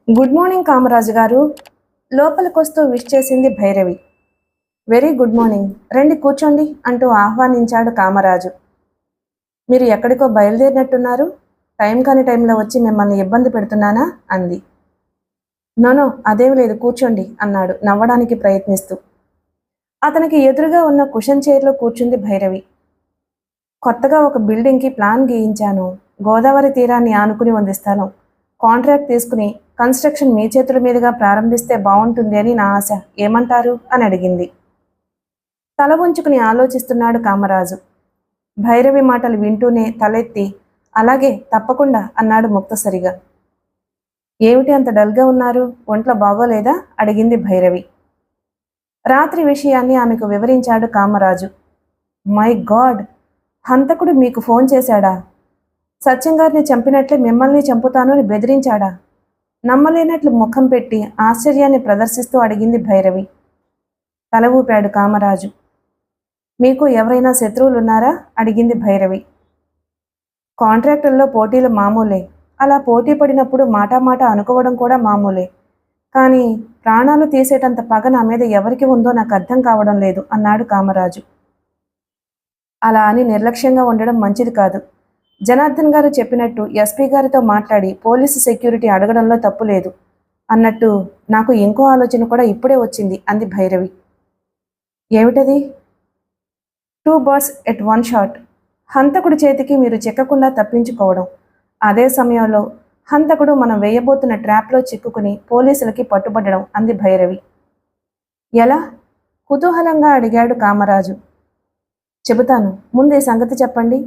Good morning Kamaraju గారు. లోపలికొస్తూ wish చేసింది Bhairavi. Very good morning, రండి కూర్చోండి అంటూ ఆహ్వానించాడు కామరాజు. మీరు ఎక్కడికో బయలుదేరినట్టున్నారు, టైం కాని టైంలో వచ్చి మిమ్మల్ని ఇబ్బంది పెడుతున్నానా అంది. నోనో, అదేం లేదు, కూర్చోండి అన్నాడు నవ్వడానికి ప్రయత్నిస్తూ. అతనికి ఎదురుగా ఉన్న కుషన్ చైర్లో కూర్చుంది భైరవి. కొత్తగా ఒక బిల్డింగ్కి ప్లాన్ గీయించాను. గోదావరి తీరాన్ని ఆనుకుని ఉంది స్థలం. కాంట్రాక్ట్ తీసుకుని కన్స్ట్రక్షన్ మీ చేతుల మీదుగా ప్రారంభిస్తే బాగుంటుంది అని నా ఆశ. ఏమంటారు అని అడిగింది. తల ఉంచుకుని ఆలోచిస్తున్నాడు కామరాజు. భైరవి మాటలు వింటూనే తలెత్తి అలాగే తప్పకుండా అన్నాడు ముక్తసరిగా. ఏమిటి అంత డల్గా ఉన్నారు, ఒంట్లో బాగోలేదా అడిగింది భైరవి. రాత్రి విషయాన్ని ఆమెకు వివరించాడు కామరాజు. మై గాడ్, హంతకుడు మీకు ఫోన్ చేశాడా? సత్యంగారిని చంపినట్లే మిమ్మల్ని చంపుతాను అని బెదిరించాడా? నమ్మలేనట్లు ముఖం పెట్టి ఆశ్చర్యాన్ని ప్రదర్శిస్తూ అడిగింది భైరవి. తల ఊపాడు కామరాజు. మీకు ఎవరైనా శత్రువులున్నారా అడిగింది భైరవి. కాంట్రాక్టుల్లో పోటీలు మామూలే. అలా పోటీ పడినప్పుడు మాటామాట అనుకోవడం కూడా మామూలే. కానీ ప్రాణాలు తీసేటంత పగ నా మీద ఎవరికి ఉందో నాకు అర్థం కావడం లేదు అన్నాడు కామరాజు. అలా అని నిర్లక్ష్యంగా ఉండడం మంచిది కాదు. జనార్దన్ గారు చెప్పినట్టు ఎస్పీ గారితో మాట్లాడి పోలీసు సెక్యూరిటీ అడగడంలో తప్పు లేదు. అన్నట్టు నాకు ఇంకో ఆలోచన కూడా ఇప్పుడే వచ్చింది అంది భైరవి. ఏమిటది? 2 birds at 1 shot. హంతకుడి చేతికి మీరు చిక్కకుండా తప్పించుకోవడం, అదే సమయంలో హంతకుడు మనం వేయబోతున్న ట్రాప్లో చిక్కుకుని పోలీసులకి పట్టుబడడం అంది భైరవి. ఎలా? కుతూహలంగా అడిగాడు కామరాజు. చెబుతాను, ముందే సంగతి చెప్పండి.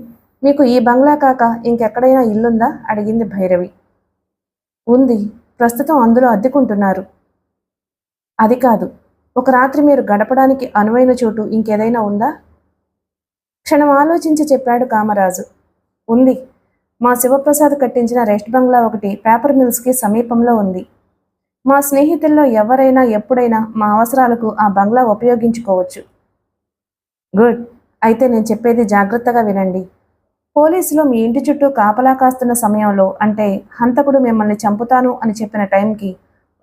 మీకు ఈ బంగ్లా కాక ఇంకెక్కడైనా ఇల్లుందా అడిగింది భైరవి. ఉంది, ప్రస్తుతం అందులో అద్దెకుంటున్నారు. అది కాదు, ఒక రాత్రి మీరు గడపడానికి అనువైన చోటు ఇంకేదైనా ఉందా? క్షణం ఆలోచించి చెప్పాడు కామరాజు. ఉంది, మా శివప్రసాద్ కట్టించిన రెస్ట్ బంగ్లా ఒకటి పేపర్ మిల్స్కి సమీపంలో ఉంది. మా స్నేహితుల్లో ఎవరైనా ఎప్పుడైనా మా అవసరాలకు ఆ బంగ్లా ఉపయోగించుకోవచ్చు. గుడ్, అయితే నేను చెప్పేది జాగ్రత్తగా వినండి. పోలీసులు మీ ఇంటి చుట్టూ కాపలా కాస్తున్న సమయంలో, అంటే హంతకుడు మిమ్మల్ని చంపుతాను అని చెప్పిన టైంకి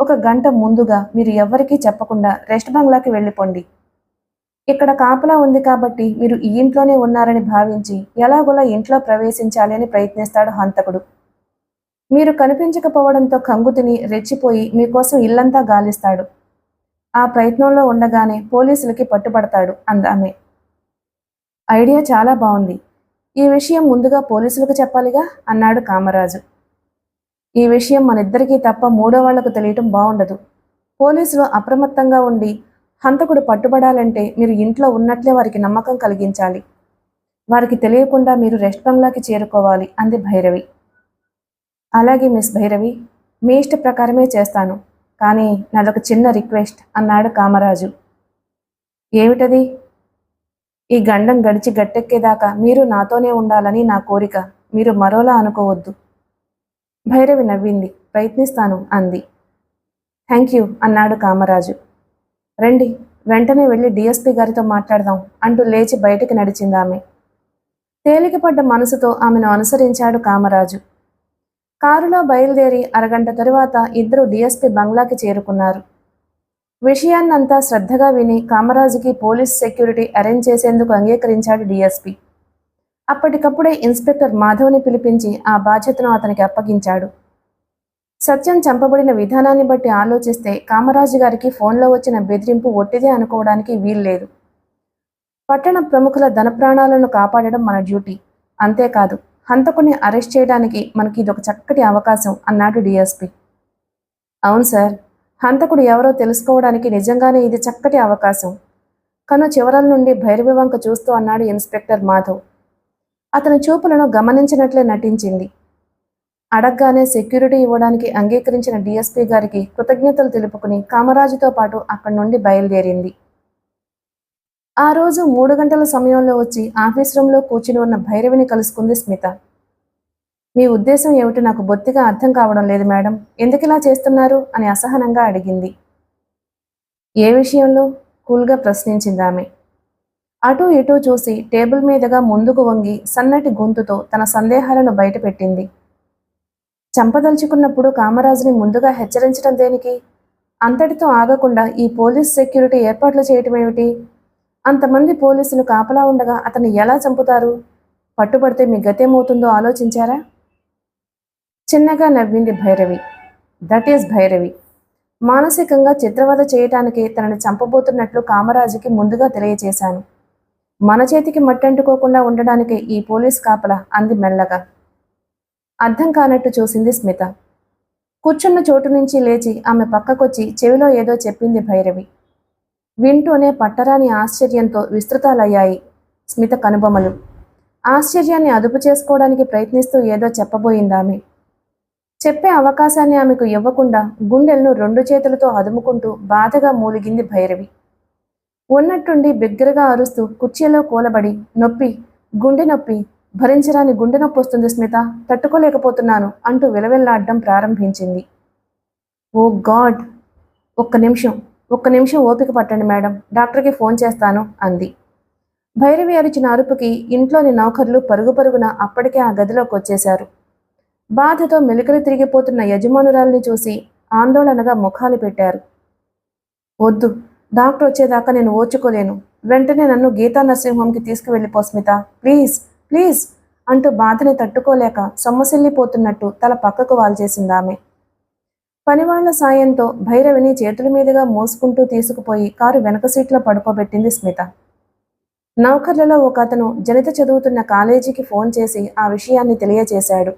1 గంట ముందుగా మీరు ఎవ్వరికీ చెప్పకుండా రెస్ట్ బంగ్లాకి వెళ్ళిపోండి. ఇక్కడ కాపలా ఉంది కాబట్టి మీరు ఈ ఇంట్లోనే ఉన్నారని భావించి ఎలాగోలా ఇంట్లో ప్రవేశించాలి అని ప్రయత్నిస్తాడు హంతకుడు. మీరు కనిపించకపోవడంతో కంగుతిని రెచ్చిపోయి మీకోసం ఇల్లంతా గాలిస్తాడు. ఆ ప్రయత్నంలో ఉండగానే పోలీసులకి పట్టుబడతాడు అందామె. ఐడియా చాలా బాగుంది. ఈ విషయం ముందుగా పోలీసులకు చెప్పాలిగా అన్నాడు కామరాజు. ఈ విషయం మనిద్దరికీ తప్ప మూడో వాళ్లకు తెలియటం బాగుండదు. పోలీసులు అప్రమత్తంగా ఉండి హంతకుడు పట్టుబడాలంటే మీరు ఇంట్లో ఉన్నట్లే వారికి నమ్మకం కలిగించాలి. వారికి తెలియకుండా మీరు రెస్ట్ బంగ్లాకి చేరుకోవాలి అంది భైరవి. అలాగే మిస్ భైరవి, మీ ఇష్ట ప్రకారమే చేస్తాను. కానీ నాదొక చిన్న రిక్వెస్ట్ అన్నాడు కామరాజు. ఏమిటది? ఈ గండం గడిచి గట్టెక్కేదాకా మీరు నాతోనే ఉండాలని నా కోరిక. మీరు మరోలా అనుకోవద్దు. భైరవి నవ్వింది. ప్రయత్నిస్తాను అంది. థ్యాంక్ యూ అన్నాడు కామరాజు. రండి, వెంటనే వెళ్ళి డిఎస్పీ గారితో మాట్లాడదాం అంటూ లేచి బయటికి నడిచిందామె. తేలికపడ్డ మనసుతో ఆమెను అనుసరించాడు కామరాజు. కారులో బయలుదేరి అరగంట తరువాత ఇద్దరు డిఎస్పీ బంగ్లాకి చేరుకున్నారు. విషయాన్నంతా శ్రద్ధగా విని కామరాజుకి పోలీస్ సెక్యూరిటీ అరేంజ్ చేసేందుకు అంగీకరించాడు డిఎస్పీ. అప్పటికప్పుడే ఇన్స్పెక్టర్ మాధవ్ని పిలిపించి ఆ బాధ్యతను అతనికి అప్పగించాడు. సత్యం చంపబడిన విధానాన్ని బట్టి ఆలోచిస్తే కామరాజు గారికి ఫోన్లో వచ్చిన బెదిరింపు ఒట్టిదే అనుకోవడానికి వీల్లేదు. పట్టణ ప్రముఖుల ధనప్రాణాలను కాపాడడం మన డ్యూటీ. అంతేకాదు, హంతకుని అరెస్ట్ చేయడానికి మనకి ఇదొక చక్కటి అవకాశం అన్నాడు డిఎస్పీ. అవును సార్, హంతకుడు ఎవరో తెలుసుకోవడానికి నిజంగానే ఇది చక్కటి అవకాశం. కను చివరల నుండి భైరవి వంక చూస్తూ అన్నాడు ఇన్స్పెక్టర్ మాధవ్. అతని చూపులను గమనించినట్లే నటించింది. అడగ్గానే సెక్యూరిటీ ఇవ్వడానికి అంగీకరించిన డిఎస్పీ గారికి కృతజ్ఞతలు తెలుపుకుని కామరాజుతో పాటు అక్కడి నుండి బయలుదేరింది. ఆ రోజు 3 గంటల సమయంలో వచ్చి ఆఫీస్ రూంలో కూర్చుని ఉన్న భైరవిని కలుసుకుంది స్మిత. మీ ఉద్దేశం ఏమిటి నాకు బొత్తిగా అర్థం కావడం లేదు మేడం. ఎందుకిలా చేస్తున్నారు అని అసహనంగా అడిగింది. ఏ విషయంలో? కూల్గా ప్రశ్నించిందామె. అటూ ఇటూ చూసి టేబుల్ మీదుగా ముందుకు వంగి సన్నటి గొంతుతో తన సందేహాలను బయటపెట్టింది. చంపదలుచుకున్నప్పుడు కామరాజుని ముందుగా హెచ్చరించడం దేనికి? అంతటితో ఆగకుండా ఈ పోలీస్ సెక్యూరిటీ ఏర్పాట్లు చేయటమేమిటి? అంతమంది పోలీసులు కాపలా ఉండగా అతన్ని ఎలా చంపుతారు? పట్టుబడితే మీ గతేమవుతుందో ఆలోచించారా? చిన్నగా నవ్వింది భైరవి. That is Bhairavi. మానసికంగా చిత్రవద చేయటానికి తనని చంపబోతున్నట్లు కామరాజుకి ముందుగా తెలియచేశాను. మన చేతికి మట్టంటుకోకుండా ఉండడానికి ఈ పోలీస్ కాపలా అంది మెల్లగా. అర్థం కానట్టు చూసింది స్మిత. కూర్చున్న చోటు నుంచి లేచి ఆమె పక్కకొచ్చి చెవిలో ఏదో చెప్పింది భైరవి. వింటూనే పట్టరాని ఆశ్చర్యంతో విస్తృతాలయ్యాయి స్మిత కనుబొమలు. ఆశ్చర్యాన్ని అదుపు చేసుకోవడానికి ప్రయత్నిస్తూ ఏదో చెప్పబోయిందామె. చెప్పే అవకాశాన్ని ఆమెకు ఇవ్వకుండా గుండెలను రెండు చేతులతో అదుముకుంటూ బాధగా మూలిగింది భైరవి. ఉన్నట్టుండి బిగ్గరగా అరుస్తూ కుర్చీలో కూలబడి, నొప్పి, గుండె నొప్పి, భరించరాని గుండె నొప్పి వస్తుంది స్మిత, తట్టుకోలేకపోతున్నాను అంటూ విలవిల్లాడడం ప్రారంభించింది. ఓ గాడ్! ఒక్క నిమిషం ఓపిక పట్టండి మేడం, డాక్టర్కి ఫోన్ చేస్తాను అంది. భైరవి అరిచిన అరుపుకి ఇంట్లోని నౌకర్లు పరుగు పరుగున అప్పటికే ఆ గదిలోకి వచ్చేశారు. బాధతో మెలికలు తిరిగిపోతున్న యజమానురాల్ని చూసి ఆందోళనగా ముఖాలు పెట్టారు. వద్దు, డాక్టర్ వచ్చేదాకా నేను ఓర్చుకోలేను. వెంటనే నన్ను గీతా నర్సింగ్ తీసుకువెళ్ళిపో స్మిత, ప్లీజ్ ప్లీజ్ అంటూ బాధని తట్టుకోలేక సొమ్మసిల్లిపోతున్నట్టు తల పక్కకు వాల్చేసిందామె. పనివాళ్ల సాయంతో భైరవిని చేతుల మీదుగా మోసుకుంటూ తీసుకుపోయి కారు వెనక సీట్లో పడుకోబెట్టింది స్మిత. నౌకర్లలో ఒక అతను జనిత చదువుతున్న కాలేజీకి ఫోన్ చేసి ఆ విషయాన్ని తెలియచేశాడు.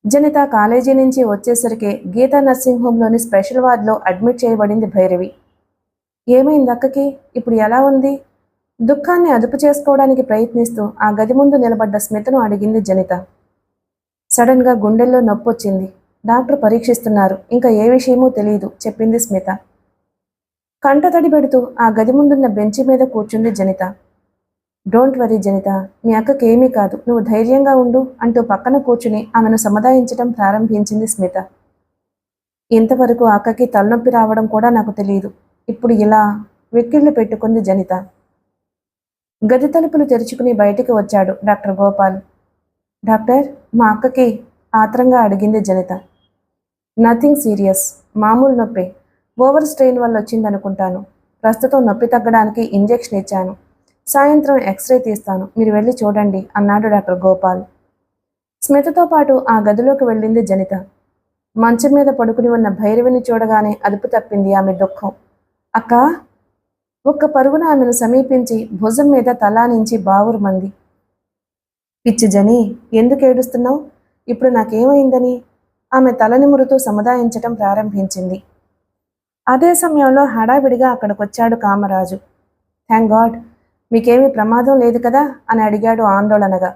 జనిత కాలేజీ నుంచి వచ్చేసరికి గీతా నర్సింగ్ హోంలోని స్పెషల్ వార్డులో అడ్మిట్ చేయబడింది భైరవి. ఏమైంది అక్కకి? ఇప్పుడు ఎలా ఉంది? దుఃఖాన్ని అదుపు చేసుకోవడానికి ప్రయత్నిస్తూ ఆ గది ముందు నిలబడ్డ స్మితను అడిగింది జనిత. సడన్గా గుండెల్లో నొప్పొచ్చింది. డాక్టర్ పరీక్షిస్తున్నారు, ఇంకా ఏ విషయమూ తెలియదు చెప్పింది స్మిత. కంటతడి పెడుతూ ఆ గది ముందున్న బెంచి మీద కూర్చుంది జనిత. డోంట్ వరీ జనిత, మీ అక్కకి ఏమీ కాదు, నువ్వు ధైర్యంగా ఉండు అంటూ పక్కన కూర్చుని ఆమెను సముదాయించడం ప్రారంభించింది స్మిత. ఇంతవరకు అక్కకి తలనొప్పి రావడం కూడా నాకు తెలియదు, ఇప్పుడు ఇలా వెక్కిళ్ళు పెట్టుకుంది జనిత. గది తలుపులు తెరుచుకుని బయటికి వచ్చాడు డాక్టర్ గోపాల్. డాక్టర్, మా అక్కకి ఆత్రంగా అడిగింది జనిత. నథింగ్ సీరియస్, మామూలు నొప్పి, ఓవర్ స్ట్రెయిన్ వల్ల వచ్చిందనుకుంటాను. ప్రస్తుతం నొప్పి తగ్గడానికి ఇంజెక్షన్ ఇచ్చాను. సాయంత్రం ఎక్స్రే తీస్తాను, మీరు వెళ్ళి చూడండి అన్నాడు డాక్టర్ గోపాల్. స్మితతో పాటు ఆ గదిలోకి వెళ్ళింది జనిత. మంచం మీద పడుకుని ఉన్న భైరవిని చూడగానే అదుపు తప్పింది ఆమె దుఃఖం. అక్కా! ఒక్క పరుగున ఆమెను సమీపించి భుజం మీద తలానించి బావురుమంది. పిచ్చి జని, ఎందుకు ఏడుస్తున్నావు? ఇప్పుడు నాకేమైందని? ఆమె తల నిమురుతూ సముదాయించటం ప్రారంభించింది. అదే సమయంలో హడావిడిగా అక్కడికొచ్చాడు కామరాజు. థ్యాంక్ గాడ్, మీకేమీ ప్రమాదం లేదు కదా అని అడిగాడు ఆందోళనగా.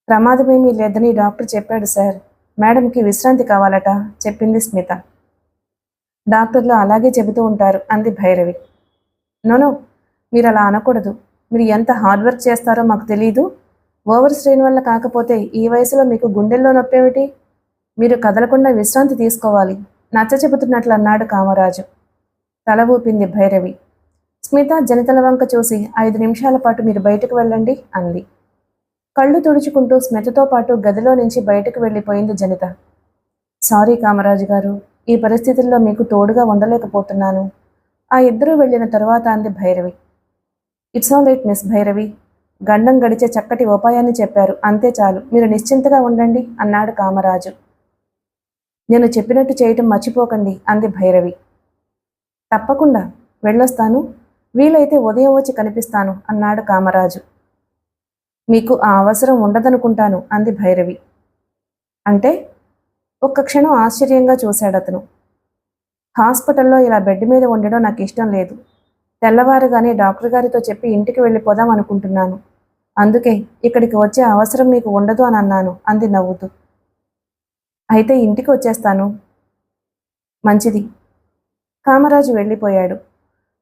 ప్రమాదమేమీ లేదని డాక్టర్ చెప్పాడు సార్, మేడంకి విశ్రాంతి కావాలట చెప్పింది స్మిత. డాక్టర్లు అలాగే చెబుతూ ఉంటారు అంది భైరవి. నోనో, మీరు అలా అనకూడదు. మీరు ఎంత హార్డ్ వర్క్ చేస్తారో మాకు తెలీదు. ఓవర్ స్ట్రెయిన్ వల్ల కాకపోతే ఈ వయసులో మీకు గుండెల్లో నొప్పేమిటి? మీరు కదలకుండా విశ్రాంతి తీసుకోవాలి నచ్చ చెబుతున్నట్లు అన్నాడు కామరాజు. తల ఊపింది భైరవి. స్మిత జనితల వంక చూసి 5 నిమిషాల పాటు మీరు బయటకు వెళ్ళండి అంది. కళ్ళు తుడుచుకుంటూ స్మితతో పాటు గదిలో నుంచి బయటకు వెళ్ళిపోయింది జనిత. సారీ కామరాజు గారు, ఈ పరిస్థితుల్లో మీకు తోడుగా ఉండలేకపోతున్నాను. ఆ ఇద్దరూ వెళ్ళిన తరువాత అంది Bhairavi. It's all right miss Bhairavi, గండం గడిచే చక్కటి ఉపాయాన్ని చెప్పారు, అంతే చాలు, మీరు నిశ్చింతగా ఉండండి అన్నాడు కామరాజు. నేను చెప్పినట్టు చేయటం మర్చిపోకండి అంది భైరవి. తప్పకుండా, వెళ్ళొస్తాను, వీలైతే ఉదయం వచ్చి కనిపిస్తాను అన్నాడు కామరాజు. మీకు ఆ అవసరం ఉండదనుకుంటాను అంది భైరవి. అంటే? ఒక్క క్షణం ఆశ్చర్యంగా చూశాడతను. హాస్పిటల్లో ఇలా బెడ్ మీద ఉండడం నాకు ఇష్టం లేదు. తెల్లవారుగానే డాక్టర్ గారితో చెప్పి ఇంటికి వెళ్ళిపోదాం అనుకుంటున్నాను. అందుకే ఇక్కడికి వచ్చే అవసరం మీకు ఉండదు అని అన్నాను అంది నవ్వుతూ. అయితే ఇంటికి వచ్చేస్తాను. మంచిది. కామరాజు వెళ్ళిపోయాడు.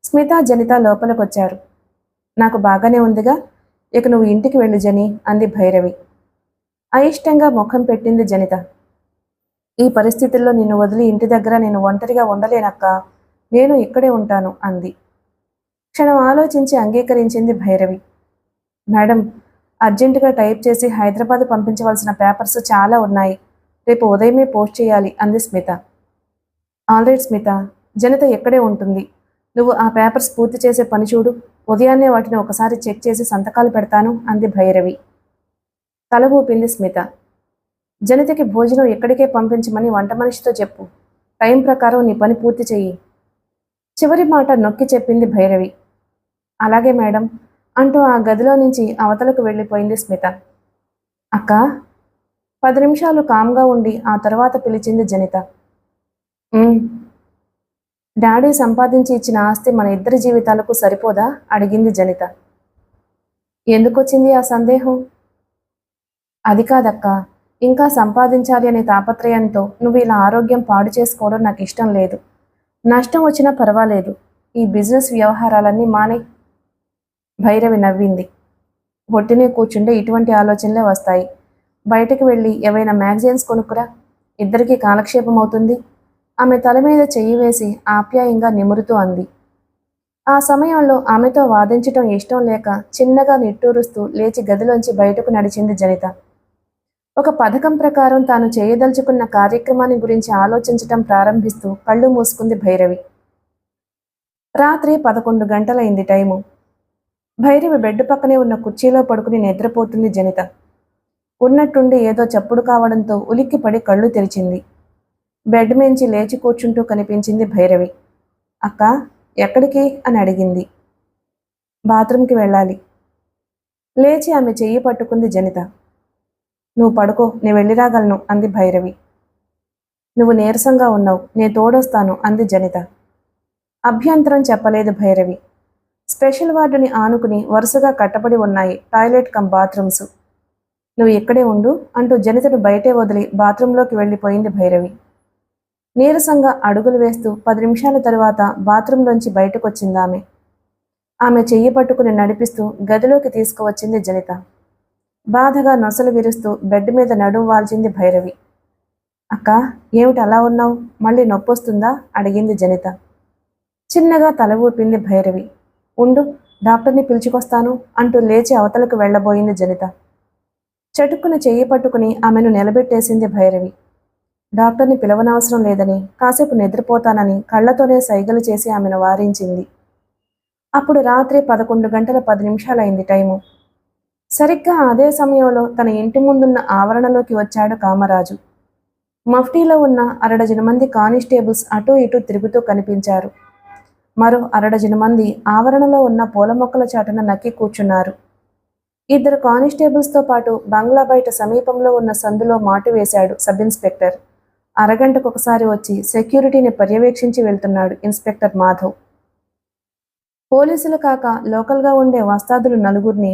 స్మిత జనిత లోపలికొచ్చారు. నాకు బాగానే ఉందిగా, ఇక నువ్వు ఇంటికి వెళ్ళు జని అంది భైరవి. అయిష్టంగా ముఖం పెట్టింది జనిత. ఈ పరిస్థితుల్లో నిన్ను వదిలి ఇంటి దగ్గర నేను ఒంటరిగా ఉండలేనక్క, నేను ఇక్కడే ఉంటాను అంది. క్షణం ఆలోచించి అంగీకరించింది భైరవి. మేడం, అర్జెంటుగా టైప్ చేసి హైదరాబాద్ పంపించవలసిన పేపర్స్ చాలా ఉన్నాయి. రేపు ఉదయమే పోస్ట్ చేయాలి అంది స్మిత. ఆల్రైట్ స్మిత, జనిత ఎక్కడే ఉంటుంది. నువ్వు ఆ పేపర్స్ పూర్తి చేసే పని చూడు. ఉదయాన్నే వాటిని ఒకసారి చెక్ చేసి సంతకాలు పెడతాను అంది భైరవి. తల ఊపింది స్మిత. జనితకి భోజనం ఎక్కడికే పంపించమని వంట మనిషితో చెప్పు. టైం ప్రకారం నీ పని పూర్తి చెయ్యి. చివరి మాట నొక్కి చెప్పింది భైరవి. అలాగే మేడం అంటూ ఆ గదిలో నుంచి అవతలకు వెళ్ళిపోయింది స్మిత. అక్క, 10 నిమిషాలు కామ్గా ఉండి ఆ తర్వాత పిలిచింది జనిత. డాడీ సంపాదించి ఇచ్చిన ఆస్తి మన ఇద్దరి జీవితాలకు సరిపోదా అడిగింది జనిత. ఎందుకొచ్చింది ఆ సందేహం? అది కాదక్క, ఇంకా సంపాదించాలి అనే తాపత్రయంతో నువ్వు ఇలా ఆరోగ్యం పాడు చేసుకోవడం నాకు ఇష్టం లేదు. నష్టం వచ్చినా పర్వాలేదు, ఈ బిజినెస్ వ్యవహారాలన్నీ మానే. భైరవి నవ్వింది. ఒట్టినే కూర్చుంటే ఇటువంటి ఆలోచనలే వస్తాయి. బయటకు వెళ్ళి ఏవైనా మ్యాగజైన్స్ కొనుక్కురా, ఇద్దరికీ కాలక్షేపం అవుతుంది. ఆమె తల మీద చెయ్యి వేసి ఆప్యాయంగా నిమురుతూ అంది. ఆ సమయంలో ఆమెతో వాదించటం ఇష్టం లేక చిన్నగా నిట్టూరుస్తూ లేచి గదిలోంచి బయటకు నడిచింది జనిత. ఒక పథకం ప్రకారం తాను చేయదలుచుకున్న కార్యక్రమాన్ని గురించి ఆలోచించటం ప్రారంభిస్తూ కళ్ళు మూసుకుంది భైరవి. రాత్రి 11 గంటలైంది టైము. భైరవి బెడ్ పక్కనే ఉన్న కుర్చీలో పడుకుని నిద్రపోతుంది జనిత. ఉన్నట్టుండి ఏదో చప్పుడు కావడంతో ఉలిక్కిపడి కళ్ళు తెరిచింది. బెడ్ మించి లేచి కూర్చుంటూ కనిపించింది భైరవి. అక్క, ఎక్కడికి అని అడిగింది. బాత్రూంకి వెళ్ళాలి. లేచి ఆమె చెయ్యి పట్టుకుంది జనిత. నువ్వు పడుకో, నేను వెళ్ళి రాగలను అంది భైరవి. నువ్వు నీరసంగా ఉన్నావు, నేను తోడొస్తాను అంది జనిత. అభ్యంతరం చెప్పలేదు భైరవి. స్పెషల్ వార్డుని ఆనుకుని వరుసగా కట్టబడి ఉన్నాయి టాయిలెట్ కమ్ బాత్రూమ్స్. నువ్వు ఇక్కడే ఉండు అంటూ జనితను బయటే వదిలి బాత్రూంలోకి వెళ్ళిపోయింది భైరవి. నీరసంగా అడుగులు వేస్తూ 10 నిమిషాల తరువాత బాత్రూంలోంచి బయటకొచ్చిందామె. ఆమె చెయ్యి పట్టుకుని నడిపిస్తూ గదిలోకి తీసుకువచ్చింది జనిత. బాధగా నొసలు విరుస్తూ బెడ్ మీద నడుం వాల్చింది భైరవి. అక్క, ఏమిటి అలా ఉన్నావు? మళ్ళీ నొప్పొస్తుందా అడిగింది జనిత. చిన్నగా తల ఊపింది భైరవి. ఉండు, డాక్టర్ని పిలుచుకొస్తాను అంటూ లేచి అవతలకు వెళ్లబోయింది జనిత. చటుక్కున చెయ్యి పట్టుకుని ఆమెను నిలబెట్టేసింది భైరవి. డాక్టర్ని పిలవనవసరం లేదని, కాసేపు నిద్రపోతానని కళ్లతోనే సైగలు చేసి ఆమెను వారించింది. అప్పుడు రాత్రి 11 గంటల 10 నిమిషాలైంది టైము. సరిగ్గా అదే సమయంలో తన ఇంటి ముందున్న ఆవరణలోకి వచ్చాడు కామరాజు. మఫ్టీలో ఉన్న 6 మంది కానిస్టేబుల్స్ అటూ ఇటూ తిరుగుతూ కనిపించారు. మరో 6 మంది ఆవరణలో ఉన్న పూల మొక్కల చాటున నక్కి కూర్చున్నారు. 2 కానిస్టేబుల్స్తో పాటు బంగ్లా బయట సమీపంలో ఉన్న సందులో మాటు వేశాడు సబ్ ఇన్స్పెక్టర్. అరగంటకొకసారి వచ్చి సెక్యూరిటీని పర్యవేక్షించి వెళ్తున్నాడు ఇన్స్పెక్టర్ మాధవ్. పోలీసులు కాక లోకల్గా ఉండే వస్తాదులు 4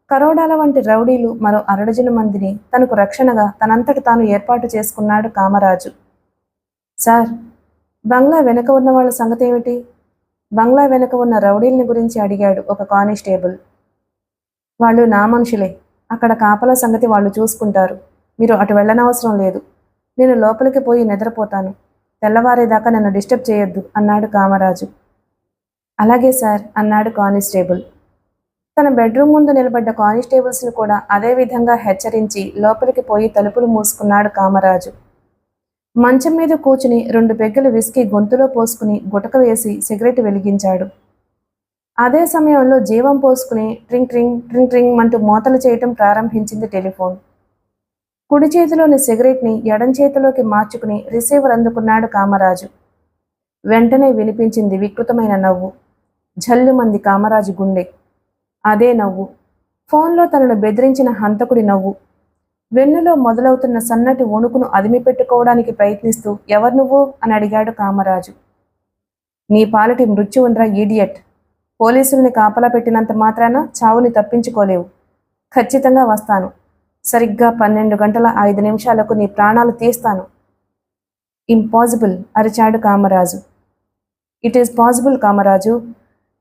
కరోడాల వంటి రౌడీలు మరో 6 మందిని తనకు రక్షణగా తనంతట తాను ఏర్పాటు చేసుకున్నాడు కామరాజు. సార్, బంగ్లా వెనక ఉన్న వాళ్ళ సంగతి ఏమిటి? బంగ్లా వెనక ఉన్న రౌడీల్ని గురించి అడిగాడు ఒక కానిస్టేబుల్. వాళ్ళు నా మనుషులే, అక్కడ కాపలా సంగతి వాళ్ళు చూసుకుంటారు. మీరు అటు వెళ్ళనవసరం లేదు. నేను లోపలికి పోయి నిద్రపోతాను. తెల్లవారేదాకా నన్ను డిస్టర్బ్ చేయొద్దు అన్నాడు కామరాజు. అలాగే సార్ అన్నాడు కానిస్టేబుల్. తన బెడ్రూమ్ ముందు నిలబడ్డ కానిస్టేబుల్స్ని కూడా అదే విధంగా హెచ్చరించి లోపలికి పోయి తలుపులు మూసుకున్నాడు కామరాజు. మంచం మీద కూర్చుని 2 పెగ్గులు విస్కీ గొంతులో పోసుకుని గుటక వేసి సిగరెట్ వెలిగించాడు. అదే సమయంలో జీవం పోసుకుని ట్రింగ్ ట్రింగ్ ట్రింగ్ ట్రింగ్ అంటూ మోతలు చేయటం ప్రారంభించింది టెలిఫోన్. కుడి చేతిలోని సిగరెట్ని ఎడం చేతిలోకి మార్చుకుని రిసీవర్ అందుకున్నాడు కామరాజు. వెంటనే వినిపించింది వికృతమైన నవ్వు. జల్లుమంది కామరాజు గుండె. అదే నవ్వు, ఫోన్లో తనను బెదిరించిన హంతకుడి నవ్వు. వెన్నులో మొదలవుతున్న సన్నటి వణుకును అదిమిపెట్టుకోవడానికి ప్రయత్నిస్తూ ఎవరు నువ్వు అని అడిగాడు కామరాజు. నీ పాలటి మృత్యువుండ్రా ఈడియట్. పోలీసుల్ని కాపలా పెట్టినంత మాత్రాన చావుని తప్పించుకోలేవు. ఖచ్చితంగా వస్తాను. సరిగ్గా 12 గంటల 5 నిమిషాలకు నీ ప్రాణాలు తీస్తాను. ఇంపాసిబుల్ అరిచాడు Kamaraju. It is possible Kamaraju.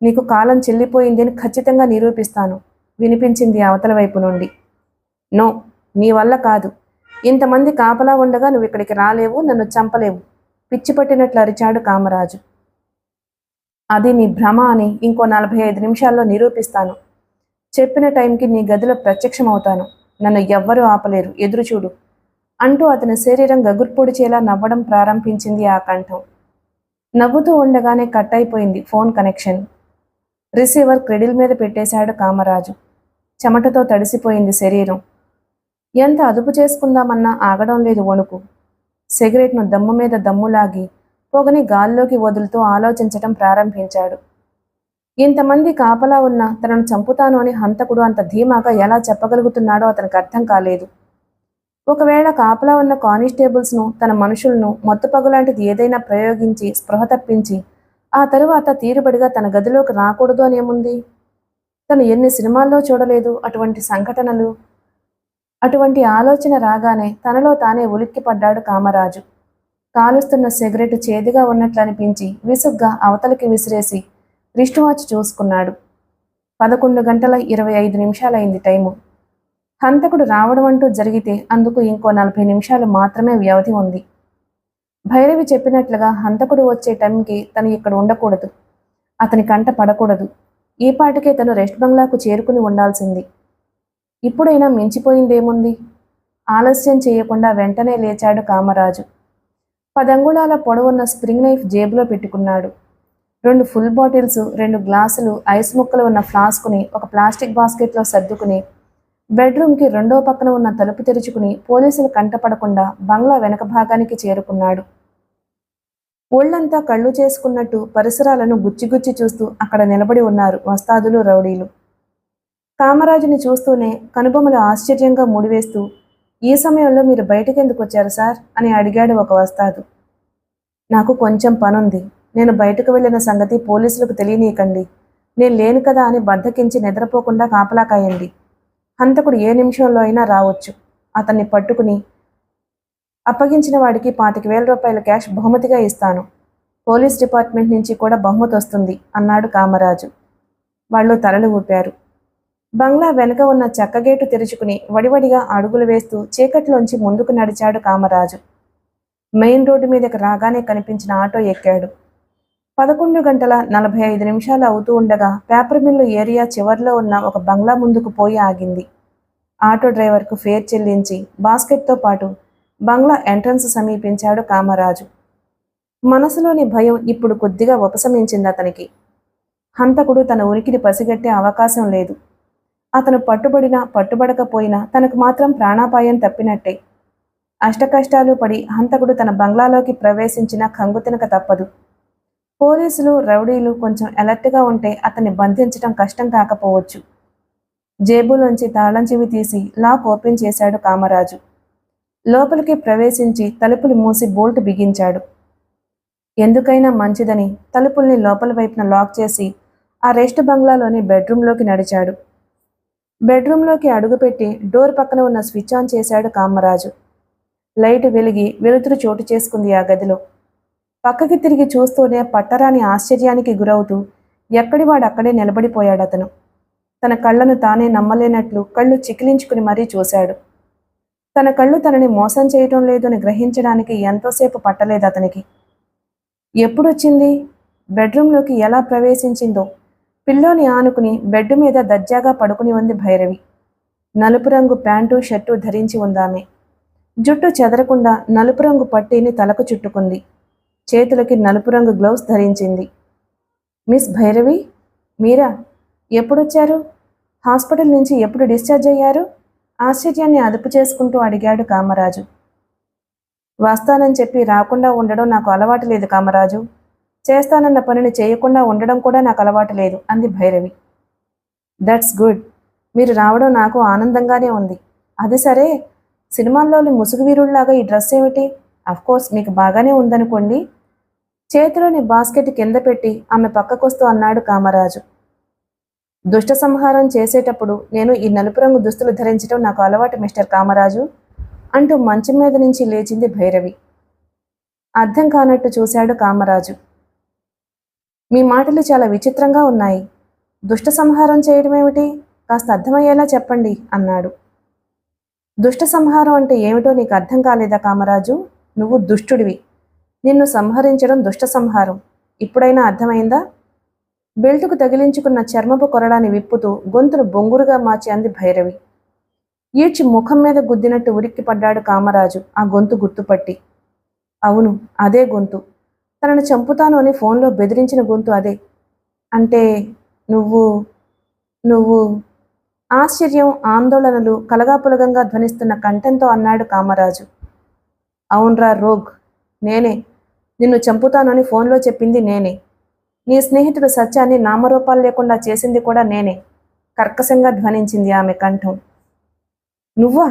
నీకు కాలం చెల్లిపోయిందని ఖచ్చితంగా నిరూపిస్తాను వినిపించింది అవతల వైపు నుండి. నో, నీ వల్ల కాదు. ఇంతమంది కాపలా ఉండగా నువ్వు ఇక్కడికి రాలేవు, నన్ను చంపలేవు పిచ్చి పట్టినట్లు అరిచాడు కామరాజు. అది నీ భ్రమ అని ఇంకో 45 నిమిషాల్లో నిరూపిస్తాను. చెప్పిన టైంకి నీ గదిలో ప్రత్యక్షమవుతాను. నన్ను ఎవ్వరూ ఆపలేరు, ఎదురుచూడు అంటూ అతని శరీరం గగుర్పొడిచేలా నవ్వడం ప్రారంభించింది ఆ కంఠం. నవ్వుతూ ఉండగానే కట్ అయిపోయింది ఫోన్ కనెక్షన్. రిసీవర్ క్రెడిల్ మీద పెట్టేశాడు కామరాజు. చెమటతో తడిసిపోయింది శరీరం. ఎంత అదుపు చేసుకుందామన్నా ఆగడం లేదు వణుకు. సిగరెట్ను దమ్ము మీద దమ్ములాగి పొగని గాల్లోకి వదులుతూ ఆలోచించటం ప్రారంభించాడు. ఇంతమంది కాపలా ఉన్నా తనను చంపుతాను అని హంతకుడు అంత ధీమాగా ఎలా చెప్పగలుగుతున్నాడో అతనికి అర్థం కాలేదు. ఒకవేళ కాపలా ఉన్న కానిస్టేబుల్స్ను, తన మనుషులను మత్తుపగులాంటిది ఏదైనా ప్రయోగించి స్పృహ తప్పించి ఆ తరువాత తీరుబడిగా తన గదిలోకి రాకూడదు అనేముంది? తను ఎన్ని సినిమాల్లో చూడలేదు అటువంటి సంఘటనలు. అటువంటి ఆలోచన రాగానే తనలో తానే ఉలిక్కిపడ్డాడు కామరాజు. కాలుస్తున్న సిగరెట్ చేదుగా ఉన్నట్లు అనిపించి విసుగ్గా అవతలికి విసిరేసి రిస్ట్ వాచ్ చూసుకున్నాడు. 11:25 టైము. హంతకుడు రావడం అంటూ జరిగితే అందుకు ఇంకో 40 నిమిషాలు మాత్రమే వ్యవధి ఉంది. భైరవి చెప్పినట్లుగా హంతకుడు వచ్చే టైంకి తను ఇక్కడ ఉండకూడదు. అతని కంట పడకూడదు. ఈపాటికే తను రెస్ట్ బంగ్లాకు చేరుకుని ఉండాల్సింది. ఇప్పుడైనా మించిపోయిందేముంది? ఆలస్యం చేయకుండా వెంటనే లేచాడు కామరాజు. 10 అంగుళాల పొడవున్న స్ప్రింగ్ నైఫ్ జేబులో పెట్టుకున్నాడు. 2 ఫుల్ బాటిల్స్, 2 గ్లాసులు, ఐస్ ముక్కలు ఉన్న ఫ్లాస్కుని ఒక ప్లాస్టిక్ బాస్కెట్లో సర్దుకుని బెడ్రూమ్కి రెండో పక్కన ఉన్న తలుపు తెరుచుకుని పోలీసులు కంటపడకుండా బంగ్లా వెనక భాగానికి చేరుకున్నాడు. ఒళ్లంతా కళ్ళు చేసుకున్నట్టు పరిసరాలను గుచ్చిగుచ్చి చూస్తూ అక్కడ నిలబడి ఉన్నారు వస్తాదులు, రౌడీలు. కామరాజుని చూస్తూనే కనుబొమలు ఆశ్చర్యంగా ముడివేస్తూ, ఈ సమయంలో మీరు బయటకెందుకు వచ్చారు సార్ అని అడిగాడు ఒక వస్తాదు. నాకు కొంచెం పనుంది. నేను బయటకు వెళ్ళిన సంగతి పోలీసులకు తెలియనీయకండి. నేను లేను కదా అని బద్దకించి నిద్రపోకుండా కాపలా కాయండి. హంతకుడు ఏ నిమిషంలో అయినా రావచ్చు. అతన్ని పట్టుకుని అప్పగించిన వాడికి 25,000 రూపాయల క్యాష్ బహుమతిగా ఇస్తాను. పోలీస్ డిపార్ట్మెంట్ నుంచి కూడా బహుమతి వస్తుంది అన్నాడు కామరాజు. వాళ్ళు తలలు ఊపారు. బంగ్లా వెనుక ఉన్న చెక్కగేటు తెరుచుకుని వడివడిగా అడుగులు వేస్తూ చీకట్లోంచి ముందుకు నడిచాడు కామరాజు. మెయిన్ రోడ్డు మీదకి రాగానే కనిపించిన ఆటో ఎక్కాడు. 11:45 అవుతూ ఉండగా పేపర్ మిల్లు ఏరియా చివర్లో ఉన్న ఒక బంగ్లా ముందుకు పోయి ఆగింది. ఆటో డ్రైవర్కు ఫేర్ చెల్లించి బాస్కెట్తో పాటు బంగ్లా ఎంట్రన్స్ సమీపించాడు కామరాజు. మనసులోని భయం ఇప్పుడు కొద్దిగా ఉపశమించింది అతనికి. హంతకుడు తన ఉనికిని పసిగట్టే అవకాశం లేదు. అతను పట్టుబడినా పట్టుబడకపోయినా తనకు మాత్రం ప్రాణాపాయం తప్పినట్టే. అష్టకష్టాలు పడి హంతకుడు తన బంగ్లాలోకి ప్రవేశించినా కంగుతినక తప్పదు. పోలీసులు, రౌడీలు కొంచెం అలర్ట్గా ఉంటే అతన్ని బంధించడం కష్టం కాకపోవచ్చు. జేబులోంచి తాళం చెవి తీసి లాక్ ఓపెన్ చేశాడు కామరాజు. లోపలికి ప్రవేశించి తలుపులు మూసి బోల్ట్ బిగించాడు. ఎందుకైనా మంచిదని తలుపుల్ని లోపల వైపున లాక్ చేసి ఆ రెస్ట్ బంగ్లాలోని బెడ్రూమ్లోకి నడిచాడు. బెడ్రూమ్లోకి అడుగుపెట్టి డోర్ పక్కన ఉన్న స్విచ్ ఆన్ చేశాడు కామరాజు. లైట్ వెలిగి వెలుతురు చోటు చేసుకుంది ఆ గదిలో. పక్కకి తిరిగి చూస్తూనే పట్టరాని ఆశ్చర్యానికి గురవుతూ ఎక్కడివాడు అక్కడే నిలబడిపోయాడతను. తన కళ్ళను తానే నమ్మలేనట్లు కళ్ళు చికిలించుకుని మరీ చూశాడు. తన కళ్ళు తనని మోసం చేయటం లేదు అని గ్రహించడానికి ఎంతోసేపు పట్టలేదు అతనికి. ఎప్పుడొచ్చింది? బెడ్రూమ్లోకి ఎలా ప్రవేశించిందో? పిల్లోని ఆనుకుని బెడ్ మీద దర్జాగా పడుకుని ఉంది భైరవి. నలుపు రంగు ప్యాంటు, షర్టు ధరించి ఉందామె. జుట్టు చెదరకుండా నలుపు రంగు పట్టీని తలకు చుట్టుకుంది. చేతులకి నలుపు రంగు గ్లౌస్ ధరించింది. మిస్ భైరవి, మీరా? ఎప్పుడొచ్చారు? హాస్పిటల్ నుంచి ఎప్పుడు డిశ్చార్జ్ అయ్యారు? ఆశ్చర్యాన్ని అదుపు చేసుకుంటూ అడిగాడు కామరాజు. వస్తానని చెప్పి రాకుండా ఉండడం నాకు అలవాటు లేదు కామరాజు. చేస్తానన్న పనిని చేయకుండా ఉండడం కూడా నాకు అలవాటు లేదు అంది భైరవి. That's good. మీరు రావడం నాకు ఆనందంగానే ఉంది. అది సరే, సినిమాల్లోని ముసుగు వీరుళ్లాగా ఈ డ్రెస్ ఏమిటి? అఫ్కోర్స్ మీకు బాగానే ఉందనుకోండి. చేతిలోని బాస్కెట్ కింద పెట్టి ఆమె పక్కకొస్తూ అన్నాడు కామరాజు. దుష్ట సంహారం చేసేటప్పుడు నేను ఈ నలుపు రంగు దుస్తులు ధరించడం నాకు అలవాటు మిస్టర్ కామరాజు అంటూ మంచం మీద నుంచి లేచింది భైరవి. అర్థం కానట్టు చూశాడు కామరాజు. మీ మాటలు చాలా విచిత్రంగా ఉన్నాయి. దుష్ట సంహారం చేయడం ఏమిటి? కాస్త అర్థమయ్యేలా చెప్పండి అన్నాడు. దుష్ట సంహారం అంటే ఏమిటో నీకు అర్థం కాలేదా కామరాజు? నువ్వు దుష్టుడివి. నిన్ను సంహరించడం దుష్ట సంహారం. ఇప్పుడైనా అర్థమైందా? బెల్టుకు తగిలించుకున్న చర్మపు కొరడాన్ని విప్పుతూ గొంతును బొంగురుగా మార్చి అంది భైరవి. ఈడ్చి ముఖం మీద గుద్దినట్టు ఉలిక్కిపడ్డాడు కామరాజు ఆ గొంతు గుర్తుపట్టి. అవును, అదే గొంతు. తనను చంపుతాను అని ఫోన్లో బెదిరించిన గొంతు అదే. అంటే నువ్వు నువ్వు ఆశ్చర్యం, ఆందోళనలు కలగాపులగంగా ధ్వనిస్తున్న కంఠంతో అన్నాడు కామరాజు. అవునరా రోగ్, నేనే. నిన్ను చంపుతానని ఫోన్లో చెప్పింది నేనే. నీ స్నేహితుడు సత్యాన్ని నామరూపాలు లేకుండా చేసింది కూడా నేనే, కర్కశంగా ధ్వనించింది ఆమె కంఠం. నువ్వా?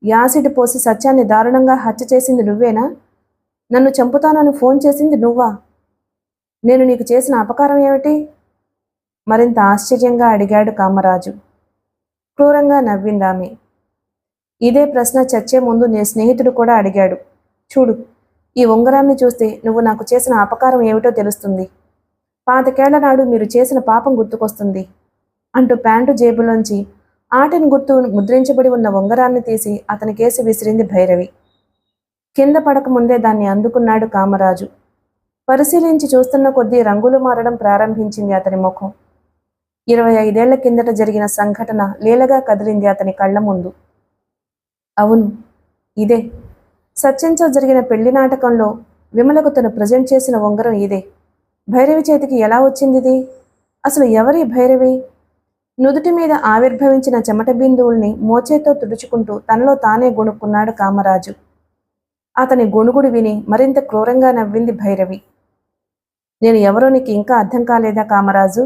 యాసిడ్ పోసి సత్యాన్ని దారుణంగా హత్య చేసింది నువ్వేనా? నన్ను చంపుతానని ఫోన్ చేసింది నువ్వా? నేను నీకు చేసిన అపకారం ఏమిటి? మరింత ఆశ్చర్యంగా అడిగాడు కామరాజు. క్రూరంగా నవ్విందామె. ఇదే ప్రశ్న చచ్చే ముందు నీ స్నేహితుడు కూడా అడిగాడు. చూడు, ఈ ఉంగరాన్ని చూస్తే నువ్వు నాకు చేసిన అపకారం ఏమిటో తెలుస్తుంది. 25 ఏళ్ల నాడు మీరు చేసిన పాపం గుర్తుకొస్తుంది అంటూ ప్యాంటు జేబులోంచి ఆటని గుర్తు ముద్రించబడి ఉన్న ఉంగరాన్ని తీసి అతని కేసి విసిరింది భైరవి. కింద పడకముందే దాన్ని అందుకున్నాడు కామరాజు. పరిశీలించి చూస్తున్న కొద్దీ రంగులు మారడం ప్రారంభించింది అతని ముఖం. 25 ఏళ్ల కిందట జరిగిన సంఘటన లీలగా కదిలింది అతని కళ్ళ ముందు. అవును, ఇదే. సత్యంతో జరిగిన పెళ్లి నాటకంలో విమలకు తను ప్రజెంట్ చేసిన ఉంగరం ఇదే. భైరవి చేతికి ఎలా వచ్చింది ఇది? అసలు ఎవరి భైరవి? నుదుటి మీద ఆవిర్భవించిన చెమట బిందువుల్ని మోచేతో తుడుచుకుంటూ తనలో తానే గొణుక్కున్నాడు కామరాజు. అతని గొణుగుడు విని మరింత క్రూరంగా నవ్వింది భైరవి. నేను ఎవరో నీకు ఇంకా అర్థం కాలేదా కామరాజు?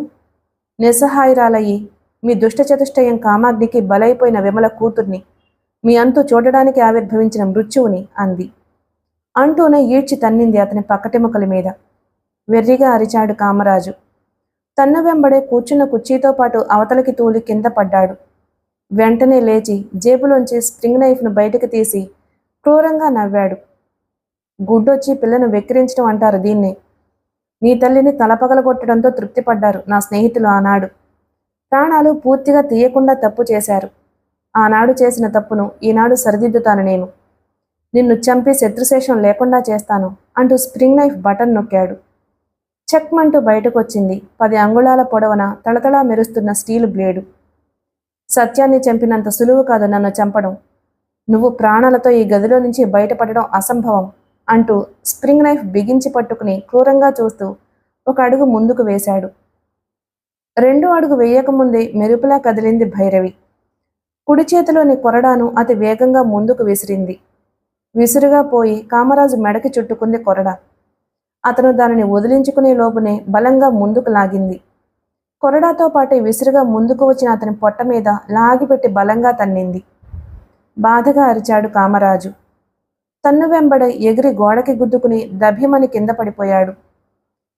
నిస్సహాయురాలయ్యి మీ దుష్టచతుష్టయం కామాగ్నికి బలైపోయిన విమల కూతుర్ని, మీ అంతు చూడడానికి ఆవిర్భవించిన మృత్యువుని అంది. అంటూనే ఈడ్చి తన్నింది అతని పక్కటెముకల మీద. వెర్రిగా అరిచాడు కామరాజు. తన్ను వెంబడే కూర్చున్న కుర్చీతో పాటు అవతలకి తూలి కింద పడ్డాడు. వెంటనే లేచి జేబులోంచి స్ప్రింగ్ నైఫ్ను బయటకు తీసి క్రూరంగా నవ్వాడు. గుడ్డొచ్చి పిల్లను వెక్కిరించడం అంటారు దీన్ని. నీ తల్లిని తలపగలగొట్టడంతో తృప్తిపడ్డారు నా స్నేహితులు ఆనాడు. ప్రాణాలు పూర్తిగా తీయకుండా తప్పు చేశారు. ఆనాడు చేసిన తప్పును ఈనాడు సరిదిద్దుతాను నేను. నిన్ను చంపి శత్రుశేషం లేకుండా చేస్తాను అంటూ స్ప్రింగ్ నైఫ్ బటన్ నొక్కాడు. చెక్మంటూ బయటకొచ్చింది 10 అంగుళాల పొడవున తళతళా మెరుస్తున్న స్టీలు బ్లేడు. సత్యాన్ని చంపినంత సులువు కాదు నన్ను చంపడం. నువ్వు ప్రాణాలతో ఈ గదిలో నుంచి బయటపడడం అసంభవం అంటూ స్ప్రింగ్ నైఫ్ బిగించి పట్టుకుని క్రూరంగా చూస్తూ ఒక అడుగు ముందుకు వేశాడు. 2 అడుగు వేయకముందే మెరుపులా కదిలింది భైరవి. కుడి చేతిలోని కొరడాను అతి వేగంగా ముందుకు విసిరింది. విసురుగా పోయి కామరాజు మెడకి చుట్టుకుంది కొరడ. అతను దానిని వదిలించుకునే లోపునే బలంగా ముందుకు లాగింది. కొరడాతో పాటు విసురుగా ముందుకు వచ్చిన అతని పొట్ట మీద లాగిపెట్టి బలంగా తన్నింది. బాధగా అరిచాడు కామరాజు. తన్ను వెంబడి ఎగిరి గోడకి గుద్దుకుని దభ్యమని కింద పడిపోయాడు.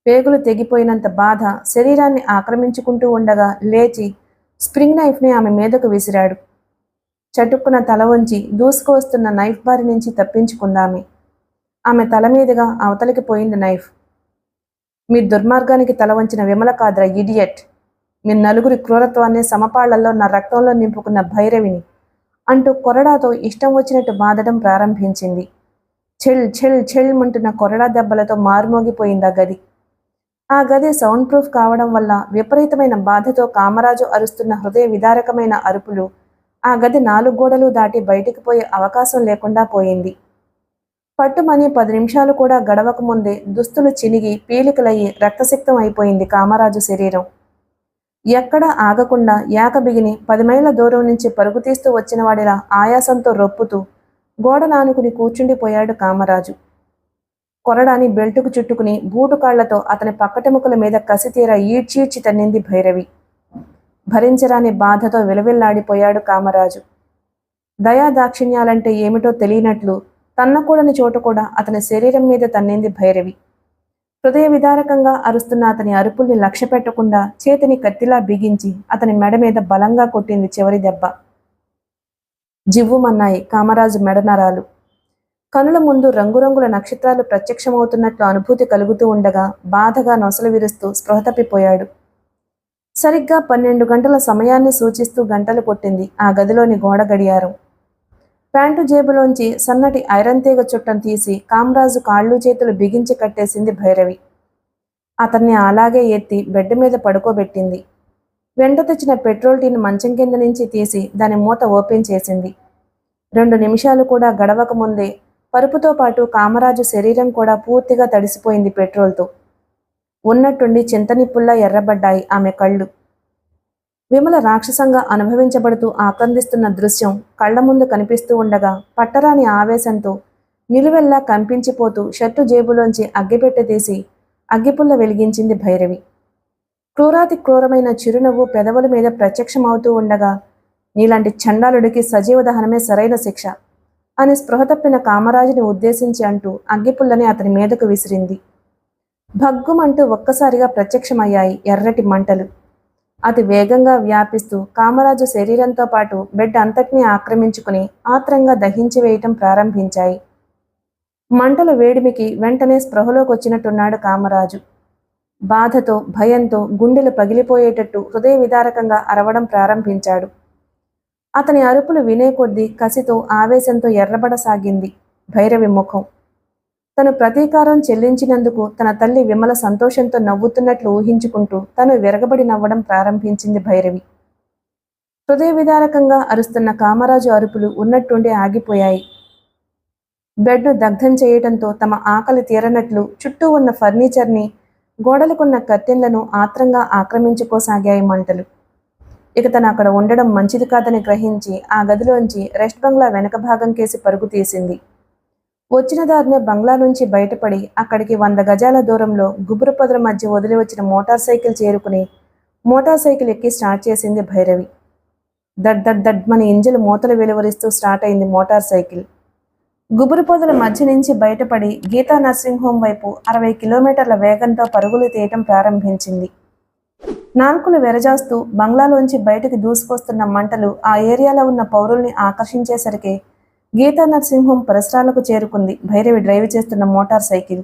పేగులు తెగిపోయినంత బాధ శరీరాన్ని ఆక్రమించుకుంటూ ఉండగా లేచి స్ప్రింగ్ నైఫ్ని ఆమె మీదకు విసిరాడు. చటుక్కున తల వంచి దూసుకు వస్తున్న నైఫ్ బారి నుంచి తప్పించుకుందామె. ఆమె తల మీదుగా అవతలికి పోయింది నైఫ్. మీ దుర్మార్గానికి తల వంచిన విమల కాద్ర ఇడియట్. మీ నలుగురి క్రూరత్వాన్ని సమపాళ్లలో నా రక్తంలో నింపుకున్న భైరవిని అంటూ కొరడాతో ఇష్టం వచ్చినట్టు బాధడం ప్రారంభించింది. చెల్ చెల్ చెల్మంటున్న కొరడా దెబ్బలతో మారుమోగిపోయింది ఆ గది. ఆ గది సౌండ్ ప్రూఫ్ కావడం వల్ల విపరీతమైన బాధతో కామరాజు అరుస్తున్న హృదయ విదారకమైన అరుపులు ఆ గది 4 గోడలు దాటి బయటికి పోయే అవకాశం లేకుండా పోయింది. పట్టుమని 10 నిమిషాలు కూడా గడవక ముందే దుస్తులు చినిగి పీలికలయ్యి రక్తసిక్తం అయిపోయింది కామరాజు శరీరం. ఎక్కడా ఆగకుండా ఏకబిగిని 10 మైళ్ళ దూరం నుంచి పరుగు తీస్తూ వచ్చిన వాడిలా ఆయాసంతో రొప్పుతూ గోడ నానుకుని కూర్చుండిపోయాడు కామరాజు. కొరడాని బెల్టుకు చుట్టుకుని బూటు కాళ్లతో అతని పక్కటెముకల మీద కసితీర ఈడ్చీడ్చి తన్నింది భైరవి. భరించరాని బాధతో విలవిల్లాడిపోయాడు కామరాజు. దయా దాక్షిణ్యాలంటే ఏమిటో తెలియనట్లు తన్నకూడని చోటు కూడా అతని శరీరం మీద తన్నింది భైరవి. హృదయ విదారకంగా అరుస్తున్న అతని అరుపుల్ని లక్ష్య పెట్టకుండా చేతిని కత్తిలా బిగించి అతని మెడ మీద బలంగా కొట్టింది చివరి దెబ్బ. జివ్వుమన్నాయి కామరాజు మెడనరాలు. కనుల ముందు రంగురంగుల నక్షత్రాలు ప్రత్యక్షమవుతున్నట్లు అనుభూతి కలుగుతూ ఉండగా బాధగా నొసలు విరుస్తూ స్పృహ తప్పిపోయాడు. సరిగ్గా 12 గంటల సమయాన్ని సూచిస్తూ గంటలు కొట్టింది ఆ గదిలోని గోడ గడియారం. ప్యాంటు జేబులోంచి సన్నటి ఐరన్ తీగ చుట్టం తీసి కామరాజు కాళ్ళు చేతులు బిగించి కట్టేసింది భైరవి. అతన్ని అలాగే ఎత్తి బెడ్ మీద పడుకోబెట్టింది. వెంట తెచ్చిన పెట్రోల్ టీన్ మంచం కింద నుంచి తీసి దాని మూత ఓపెన్ చేసింది. 2 నిమిషాలు కూడా గడవక ముందే పరుపుతో పాటు కామరాజు శరీరం కూడా పూర్తిగా తడిసిపోయింది పెట్రోల్తో. ఉన్నట్టుండి చింతనిప్పుల్లా ఎర్రబడ్డాయి ఆమె కళ్ళు. విమల రాక్షసంగా అనుభవించబడుతూ ఆక్రందిస్తున్న దృశ్యం కళ్ల ముందు కనిపిస్తూ ఉండగా పట్టరాని ఆవేశంతో నిలువెల్లా కంపించిపోతూ షర్టు జేబులోంచి అగ్గిపెట్టె తీసి అగ్గిపుల్ల వెలిగించింది భైరవి. క్రూరాతి క్రూరమైన చిరునవ్వు పెదవుల మీద ప్రత్యక్షమవుతూ ఉండగా, నీలాంటి చండాలుడికి సజీవ దహనమే సరైన శిక్ష అని స్పృహ తప్పిన కామరాజుని ఉద్దేశించి అంటూ అగ్గిపుల్లని అతని మీదకు విసిరింది. భగ్గుమంటూ ఒక్కసారిగా ప్రత్యక్షమయ్యాయి ఎర్రటి మంటలు. అతి వేగంగా వ్యాపిస్తూ కామరాజు శరీరంతో పాటు బెడ్ అంతటినీ ఆక్రమించుకుని ఆత్రంగా దహించి వేయటం ప్రారంభించాయి. మంటల వేడిమికి వెంటనే స్పృహలోకి వచ్చినట్టున్నాడు కామరాజు. బాధతో భయంతో గుండెలు పగిలిపోయేటట్టు హృదయ విదారకంగా అరవడం ప్రారంభించాడు. అతని అరుపులు వినే కొద్దీ కసితో ఆవేశంతో ఎర్రబడసాగింది భైరవి ముఖం. తను ప్రతీకారం చెల్లించినందుకు తన తల్లి విమల సంతోషంతో నవ్వుతున్నట్లు ఊహించుకుంటూ తను విరగబడి నవ్వడం ప్రారంభించింది భైరవి. హృదయ విదారకంగా అరుస్తున్న కామరాజు అరుపులు ఉన్నట్టుండి ఆగిపోయాయి. బెడ్ను దగ్ధం చేయటంతో తమ ఆకలి తీరనట్లు చుట్టూ ఉన్న ఫర్నిచర్ని, గోడలకున్న కర్టెన్లను ఆత్రంగా ఆక్రమించుకోసాగాయి మంటలు. ఇక తను అక్కడ ఉండడం మంచిది కాదని గ్రహించి ఆ గదిలోంచి రెస్ట్ బంగ్లా వెనక భాగం కేసి పరుగు తీసింది. వచ్చిన దారినే బంగ్లా నుంచి బయటపడి అక్కడికి 100 గజాల దూరంలో గుబురు పొదల మధ్య వదిలి వచ్చిన మోటార్ సైకిల్ చేరుకుని మోటార్ సైకిల్ ఎక్కి స్టార్ట్ చేసింది భైరవి. దడ్ దడ్ దడ్ మన ఇంజిన్ మూతలు వెలువరిస్తూ స్టార్ట్ అయింది మోటార్ సైకిల్. గుబురు పొదల మధ్య నుంచి బయటపడి గీతా నర్సింగ్ హోం వైపు 60 కిలోమీటర్ల వేగంతో పరుగులు తీయటం ప్రారంభించింది. నాల్కులు వెరజాస్తూ బంగ్లాలోంచి బయటకు దూసుకొస్తున్న మంటలు ఆ ఏరియాలో ఉన్న పౌరుల్ని ఆకర్షించేసరికి గీతా నర్సింగ్ హోం పరిసరాలకు చేరుకుంది భైరవి డ్రైవ్ చేస్తున్న మోటార్ సైకిల్.